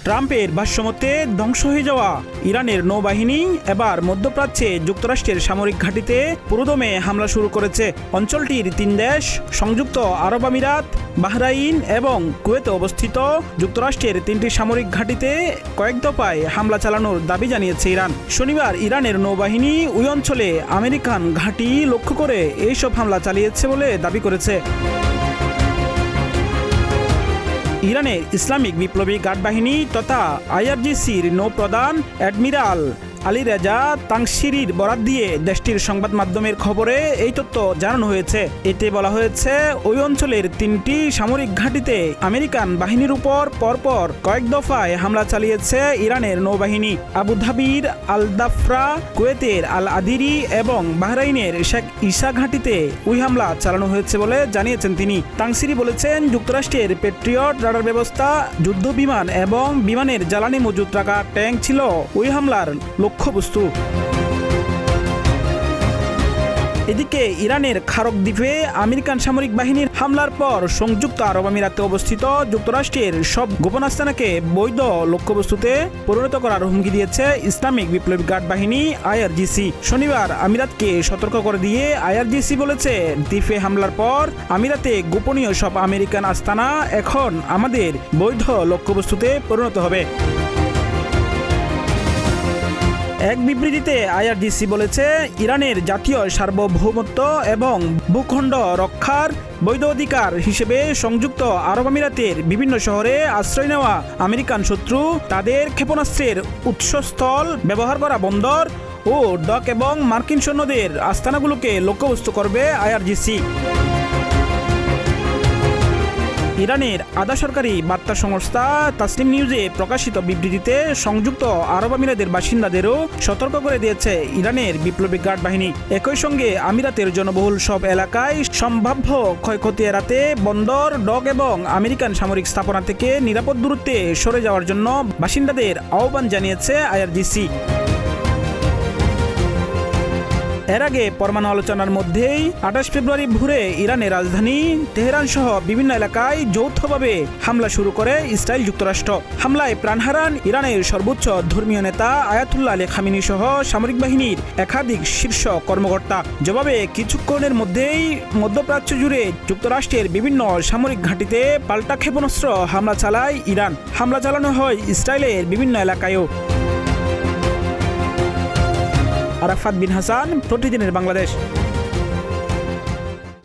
ট্রাম্পের ভাষ্যমতে ধ্বংস হয়ে যাওয়া ইরানের নৌবাহিনী এবার মধ্যপ্রাচ্যে যুক্তরাষ্ট্রের সামরিক ঘাঁটিতে পুরোদমে হামলা শুরু করেছে। অঞ্চলটির 3 দেশ সংযুক্ত আরব আমিরাত, বাহরাইন এবং কুয়েতে অবস্থিত যুক্তরাষ্ট্রের 3টি সামরিক ঘাঁটিতে কয়েক দফায় হামলা চালানোর দাবি জানিয়েছে ইরান। শনিবার ইরানের নৌবাহিনী ওই অঞ্চলে আমেরিকান ঘাঁটি লক্ষ্য করে এইসব হামলা চালিয়েছে বলে দাবি করেছে। ইরানের ইসলামিক বিপ্লবী গার্ড বাহিনী তথা আইআরজিসির নৌপ্রধান অ্যাডমিরাল আলী রেজা তাংসিরির বরাত দিয়ে দেশটির সংবাদ মাধ্যমের খবরে এই তথ্য জানানো হয়েছে। এতে বলা হয়েছে, ওই অঞ্চলের 3টি সামরিক ঘাঁটিতে আমেরিকান বাহিনীর উপর পরপর কয়েক দফায় হামলা চালিয়েছে ইরানের নৌবাহিনী। আবুধাবির আল দাফরা, কুয়েতের আল আদিরি এবং বাহরাইনের শেখ ইসা ঘাঁটিতে ওই হামলা চালানো হয়েছে বলে জানিয়েছেন তিনি। তাংসিরি বলেছেন, যুক্তরাষ্ট্রের পেট্রিয়ট রাডার ব্যবস্থা, যুদ্ধ বিমান এবং বিমানের জ্বালানি মজুত রাখা ট্যাঙ্ক ছিল ওই হামলার লক্ষ্যবস্তু। এদিকে ইরানের খারক দ্বীপে আমেরিকান সামরিক বাহিনীর হামলার পর সংযুক্ত আরব আমিরাতে অবস্থিত যুক্তরাষ্ট্রের সব গোপন আস্তানাকে বৈধ লক্ষ্যবস্তুতে পরিণত করার হুমকি দিয়েছে ইসলামিক বিপ্লবী গার্ড বাহিনী আইআরজিসি। শনিবার আমিরাতকে সতর্ক করে দিয়ে আইআরজিসি বলেছে, দ্বীপে হামলার পর আমিরাতে গোপনীয় সব আমেরিকান আস্তানা এখন আমাদের বৈধ লক্ষ্যবস্তুতে পরিণত হবে। এক বিবৃতিতে আইআরজিসি বলেছে, ইরানের জাতীয় সার্বভৌমত্ব এবং ভূখণ্ড রক্ষার বৈধ অধিকার হিসেবে সংযুক্ত আরব আমিরাতের বিভিন্ন শহরে আশ্রয় নেওয়া আমেরিকান শত্রু তাদের ক্ষেপণাস্ত্রের উৎসস্থল, ব্যবহার করা বন্দর ও ডক এবং মার্কিন সৈন্যদের আস্তানাগুলোকে লক্ষ্যবস্তু করবে আইআরজিসি। ইরানের আধা সরকারি বার্তা সংস্থা তাসনিম নিউজে প্রকাশিত বিবৃতিতে সংযুক্ত আরব আমিরাতের বাসিন্দাদেরও সতর্ক করে দিয়েছে ইরানের বিপ্লবী গার্ড বাহিনী। একই সঙ্গে আমিরাতের জনবহুল সব এলাকায় সম্ভাব্য ক্ষয়ক্ষতি এড়াতে বন্দর, ডক এবং আমেরিকান সামরিক স্থাপনা থেকে নিরাপদ দূরত্বে সরে যাওয়ার জন্য বাসিন্দাদের আহ্বান জানিয়েছে আইআরজিসি। এর আগে পরমাণু আলোচনার মধ্যেই 28 ফেব্রুয়ারি ভোরে ইরানের রাজধানী তেহরান সহ বিভিন্ন এলাকায় যৌথভাবে হামলা শুরু করে ইসরায়েল যুক্তরাষ্ট্র। হামলায় প্রাণ হারান ইরানের সর্বোচ্চ ধর্মীয় নেতা আয়াতুল্লাহ আলী খামেনি সহ সামরিক বাহিনীর একাধিক শীর্ষ কর্মকর্তা। জবাবে কিছুক্ষণের মধ্যেই মধ্যপ্রাচ্য জুড়ে যুক্তরাষ্ট্রের বিভিন্ন সামরিক ঘাঁটিতে পাল্টা ক্ষেপণাস্ত্র হামলা চালায় ইরান। হামলা চালানো হয় ইসরায়েলের বিভিন্ন এলাকায়ও। আরাফাত বিন হাসান, প্রতিদিনের বাংলাদেশ।